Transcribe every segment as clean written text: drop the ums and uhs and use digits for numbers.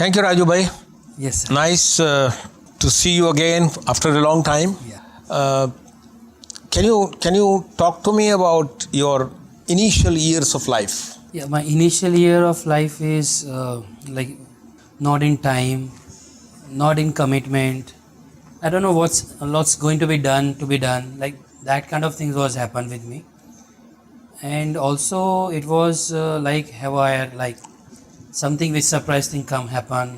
Thank you, Raju bhai. Yes, sir. Nice to see you again after a long time. Yeah. Can you talk to me about your initial years of life? Yeah, my initial year of life is like not in time, not in commitment. I don't know what's going to be done. Like that kind of things was happened with me, and also it was like haywire, like something which surprised thing come happen,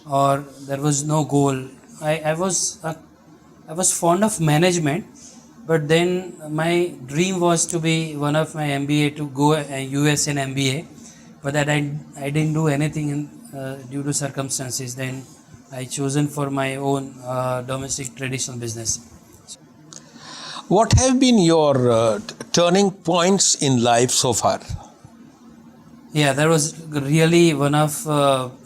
or there was no goal. I was fond of management, but then my dream was to be one of my MBA to go US in MBA, but that I didn't do anything due to circumstances. Then I chosen for my own domestic traditional business. What have been your turning points in life so far? Yeah, there was really one of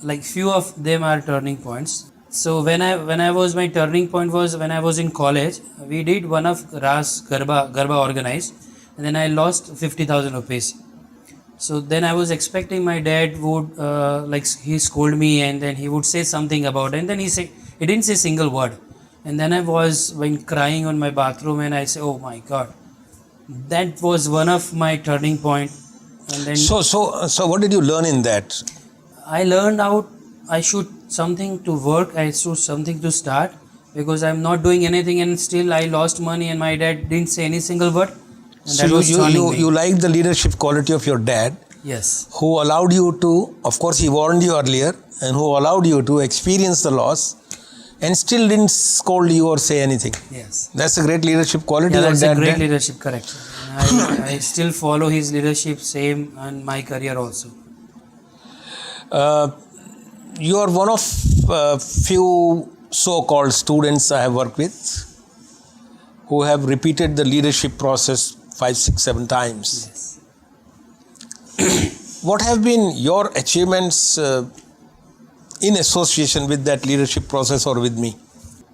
like few of them are turning points. So when I was, my turning point was when I was in college. We did one of Ras Garba organized, and then I lost 50,000 rupees. So then I was expecting my dad would like he scold me, and then he would say something about it, and then he didn't say single word, and then I was when crying on my bathroom, and I said, oh my God, that was one of my turning point. And then So what did you learn in that? I learned out I should something to work, I should something to start, because I'm not doing anything and still I lost money and my dad didn't say any single word. And So that was turning me. you liked the leadership quality of your dad, Yes, who allowed you to, of course he warned you earlier, and who allowed you to experience the loss and still didn't scold you or say anything. yes. That's a great leadership quality. Yeah, of that's a that great dad. leadership, correct. And I still follow his leadership, same in my career also. You are one of few so-called students I have worked with who have repeated the leadership process 5, 6, 7 times. Yes. What have been your achievements in association with that leadership process or with me?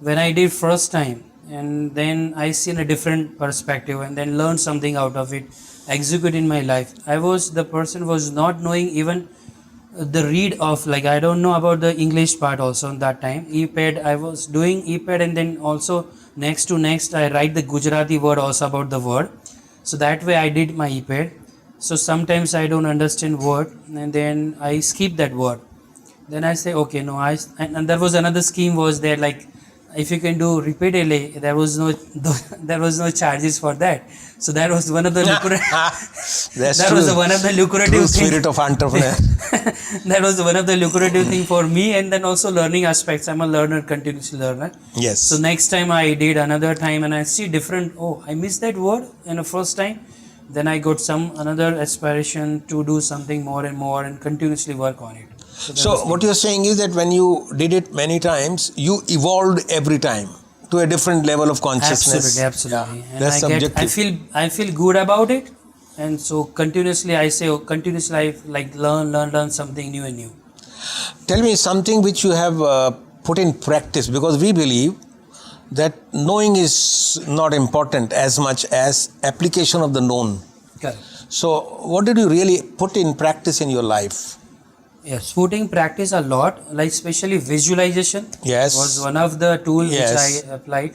When I did first time, and then I seen a different perspective, and then learned something out of it, execute in my life. The person was not knowing even the read of, like I don't know about the English part also in that time. ePaD, I was doing ePaD, and then also next I write the Gujarati word also about the word. So that way I did my ePaD. So sometimes I don't understand word, and then I skip that word. Then I say, okay, no, and there was another scheme was there, like if you can do repeatedly, there was no charges for that. So that was one of the lucrative spirit of entrepreneur. That was one of the lucrative thing for me, and then also learning aspects. I'm a learner, continuous learner. Yes. So next time I did another time, and I see different. Oh, I missed that word in the first time. Then I got another aspiration to do something more and more and continuously work on it. So what you're saying is that when you did it many times, you evolved every time to a different level of consciousness. Absolutely. Yeah, And that's subjective. I feel good about it, and so continuously I like learn something new and new. Tell me something which you have put in practice, because we believe that knowing is not important as much as application of the known. Correct. So what did you really put in practice in your life? Yes, putting practice a lot, like especially visualization. Yes. Was one of the tools Yes. which I applied.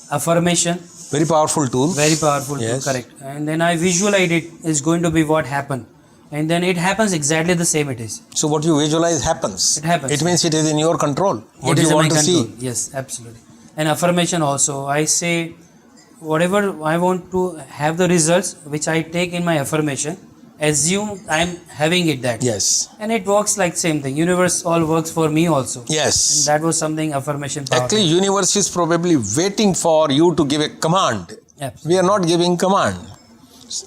Affirmation. Very powerful tool. Very powerful Yes. tool, correct. And then I visualize it is going to be what happened. And then it happens exactly the same it is. So what you visualize happens. It happens. It means it is in your control. What It is you in want my to control. see. Yes, absolutely. And affirmation also. I say whatever I want to have the results which I take in my affirmation, assume I'm having it that. Yes. And it works like same thing. Universe all works for me also. Yes. And that was something affirmation power. Actually, universe is probably waiting for you to give a command. Absolutely. We are not giving command.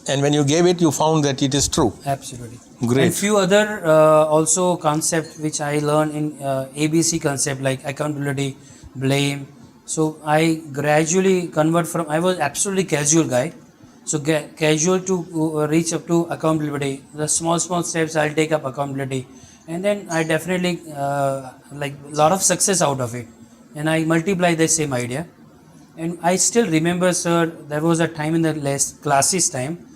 And when you gave it, you found that it is true. Absolutely. Great. And few other also concept which I learned in ABC concept, like accountability, blame. So I gradually convert from, I was absolutely casual guy. So casual to reach up to accountability. The small steps I'll take up accountability. And then I definitely like lot of success out of it. And I multiply the same idea. And I still remember, sir, there was a time in the last classes time,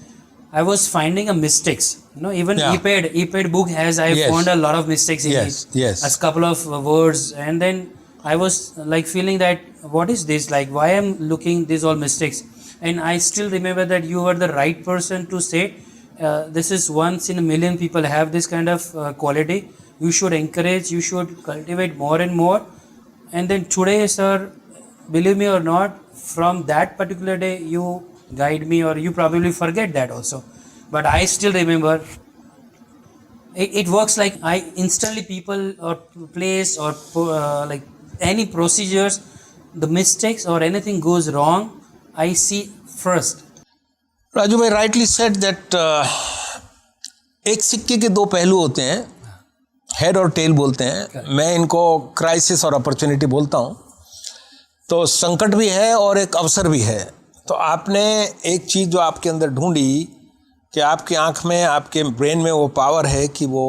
I was finding a mistakes even Yeah. ePaD book has, I Yes. found a lot of mistakes in Yes, it. yes. As couple of words, and then I was like feeling that what is this, like why I'm looking these all mistakes. And I still remember that you were the right person to say this is once in a million people have this kind of quality. You should encourage, you should cultivate more and more. And then today, sir, believe me or not, from that particular day you guide me, or you probably forget that also, but I still remember. It works like I instantly, people or place or like any procedures, the mistakes or anything goes wrong, I see first. Raju भाई rightly said that एक सिक्के के दो पहलू होते हैं, head और tell बोलते हैं. मैं इनको क्राइसिस और अपॉर्चुनिटी बोलता हूँ. तो संकट भी है और एक अवसर भी है. तो आपने एक चीज़ जो आपके अंदर ढूंढी कि आपकी आंख में, आपके ब्रेन में वो पावर है कि वो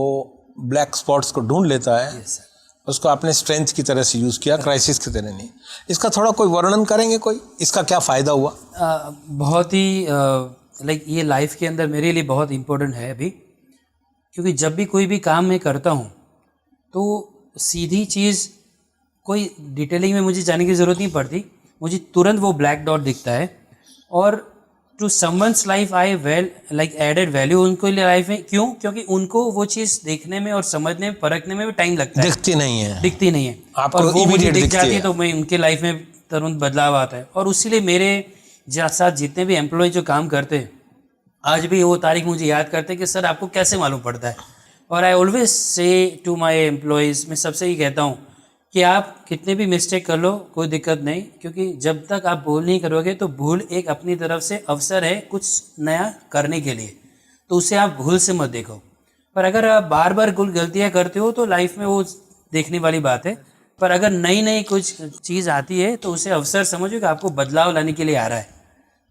ब्लैक स्पॉट्स को ढूंढ लेता है. Yes, sir. उसको आपने स्ट्रेंथ की तरह से यूज़ किया, क्राइसिस की तरह नहीं. इसका थोड़ा कोई वर्णन करेंगे, कोई इसका क्या फ़ायदा हुआ? बहुत ही लाइक ये लाइफ के अंदर मेरे लिए बहुत इम्पोर्टेंट है अभी, क्योंकि जब भी कोई भी काम मैं करता हूँ तो सीधी चीज़, कोई डिटेलिंग में मुझे जाने की ज़रूरत नहीं पड़ती, मुझे तुरंत वो ब्लैक डॉट दिखता है. और to someone's life I like added value उनको लाइफ में. क्यों? क्योंकि उनको वो चीज़ देखने में और समझने में, परखने में भी टाइम लगता है. दिखती नहीं है आपको, और वो मुझे दिख जाती है तो मैं उनके लाइफ में तुरंत बदलाव आता है. और उसीलिए मेरे साथ जितने भी एम्प्लॉय जो काम करते हैं, आज भी वो तारीख मुझे याद करते हैं कि सर आपको कैसे मालूम पड़ता है. और I always say to my employees, मैं सबसे ही कहता हूँ कि आप कितने भी मिस्टेक कर लो कोई दिक्कत नहीं, क्योंकि जब तक आप भूल नहीं करोगे तो भूल एक अपनी तरफ से अवसर है कुछ नया करने के लिए, तो उसे आप भूल से मत देखो. पर अगर आप बार बार कुछ गलतियाँ करते हो तो लाइफ में वो देखने वाली बात है. पर अगर नई नई कुछ चीज़ आती है तो उसे अवसर समझो कि आपको बदलाव लाने के लिए आ रहा है.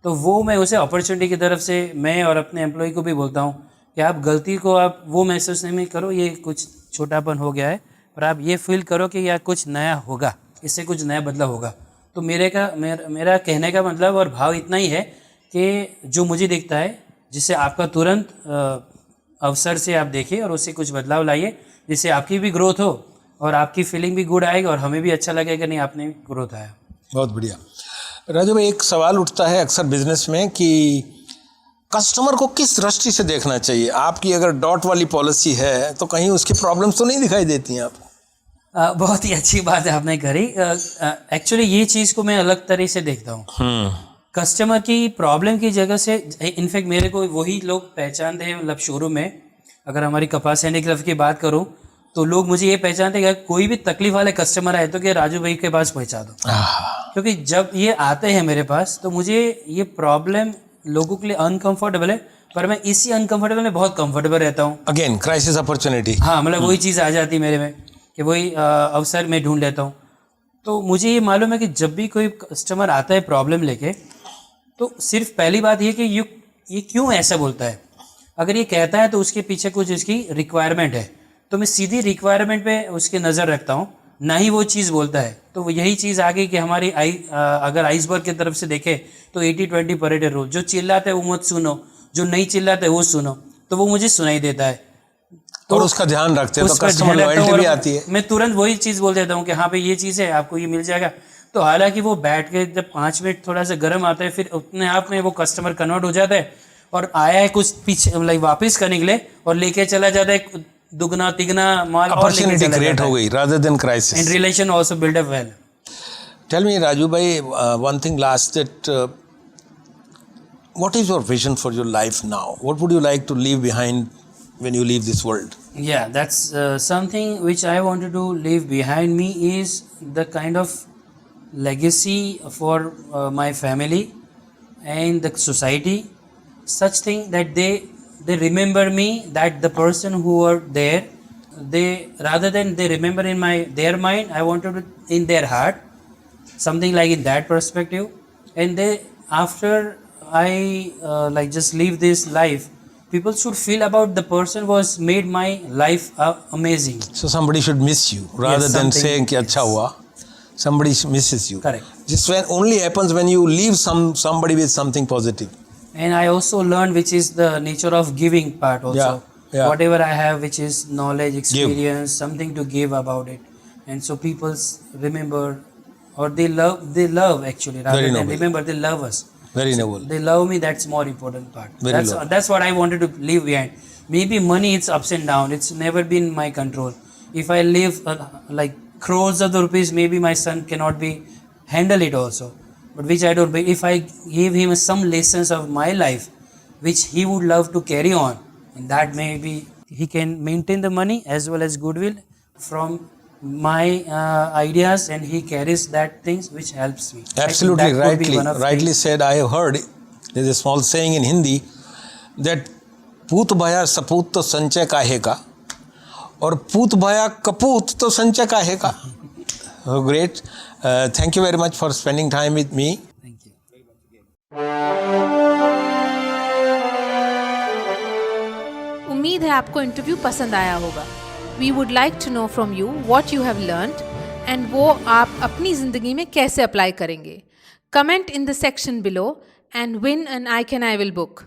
तो वो मैं उसे अपॉर्चुनिटी की तरफ से मैं और अपने एम्प्लॉय को भी बोलता हूँ कि आप गलती को आप वो महसूस नहीं करो ये कुछ छोटापन हो गया है, पर आप ये फील करो कि यार कुछ नया होगा, इससे कुछ नया बदलाव होगा. तो मेरा कहने का मतलब और भाव इतना ही है कि जो मुझे दिखता है, जिससे आपका तुरंत अवसर से आप देखिए और उससे कुछ बदलाव लाइए, जिससे आपकी भी ग्रोथ हो और आपकी फीलिंग भी गुड आएगी और हमें भी अच्छा लगेगा नहीं आपने ग्रोथ आया. बहुत बढ़िया. राजू भाई, एक सवाल उठता है अक्सर बिजनेस में कि कस्टमर को किस दृष्टि से देखना चाहिए. आपकी अगर डॉट वाली पॉलिसी है तो कहीं उसकी प्रॉब्लम्स तो नहीं दिखाई देती हैं आपको? बहुत ही अच्छी बात है आपने करी. एक्चुअली ये चीज़ को मैं अलग तरह से देखता हूँ. कस्टमर की प्रॉब्लम की जगह से, इनफैक्ट मेरे को वही लोग पहचानते हैं, मतलब शोरूम में अगर हमारी कपासी हैंडीक्राफ्ट की बात करूँ तो लोग मुझे ये पहचानते हैं कि कोई भी तकलीफ वाले कस्टमर आए तो कि राजू भाई के पास पहुँचा दो. क्योंकि जब ये आते हैं मेरे पास तो मुझे ये प्रॉब्लम लोगों के लिए अनकंफर्टेबल है, पर मैं इसी अनकंफर्टेबल में बहुत कंफर्टेबल रहता हूँ. Again crisis opportunity. हाँ, मतलब वही चीज़ आ जाती है मेरे में कि वही अवसर मैं ढूंढ लेता हूँ. तो मुझे ये मालूम है कि जब भी कोई कस्टमर आता है प्रॉब्लम लेके, तो सिर्फ पहली बात ये कि ये क्यों ऐसा बोलता है. अगर ये कहता है तो उसके पीछे कुछ उसकी रिक्वायरमेंट है, तो मैं सीधी रिक्वायरमेंट पे उसकी नज़र रखता हूँ, ना ही वो चीज़ बोलता है. तो वो यही चीज़ आ गई कि हमारी अगर आइसबर्ग की तरफ से देखे तो 80-20 परेटर रूल. जो चिल्लाता है वो मत सुनो, जो नहीं चिल्लाता है वो सुनो, तो वो मुझे सुनाई देता है. तो और उसका ध्यान रखते हैं तो कस्टमर लॉयल्टी भी आती है. मैं तुरंत वही चीज़ बोल देता हूँ कि हाँ भाई ये चीज़ है, आपको ये मिल जाएगा. तो हालांकि वो बैठ के जब 5 मिनट थोड़ा सा गर्म आता है, फिर अपने आप में वो कस्टमर कन्वर्ट हो जाता है और आया है कुछ पीछे मतलब वापस करने के लिए और लेके चला जाता है दुगना तिगना माल. अपॉर्चुनिटी क्रिएट हो गई rather than crisis. And relation also build up well. Tell me, Raju bhai, one thing last, that what is your vision for your life now? What would you like to leave behind when you leave this world? Yeah, that's something which I wanted to leave behind me is the kind of legacy for my family and the society, such thing that they remember me, that the person who were there, they rather than they remember in their mind, I wanted to in their heart, something like in that perspective. And they, after I like just leave this life, people should feel about the person was made my life amazing. So somebody should miss you rather than saying कि अच्छा हुआ. Somebody misses you. Correct. This only happens when you leave somebody with something positive. And I also learned which is the nature of giving part also. Yeah. Whatever I have, which is knowledge, experience, something to give about it. And so people remember, or they love actually, rather Very than noble. remember, they love us. Very So noble. they love me, that's more important part. Very noble. That's what I wanted to leave behind. Maybe money, it's ups and down, it's never been my control. If I leave like crores of the rupees, maybe my son cannot be handle it also, but which I don't. But if I give him some lessons of my life which he would love to carry on, and that maybe he can maintain the money as well as goodwill from my ideas, and he carries that things which helps me. Absolutely, rightly said. I have heard there's a small saying in Hindi that पूत भया सपूत तो संचय काहे का, और पूत भया कपूत तो संचय काहे का. Great. Thank you very much for spending time with me. Thank you. उम्मीद है आपको इंटरव्यू पसंद आया होगा. We would like to know from you what you have learned and वो आप अपनी ज़िंदगी में कैसे अप्लाई करेंगे. Comment in the section below and win an I can I will book.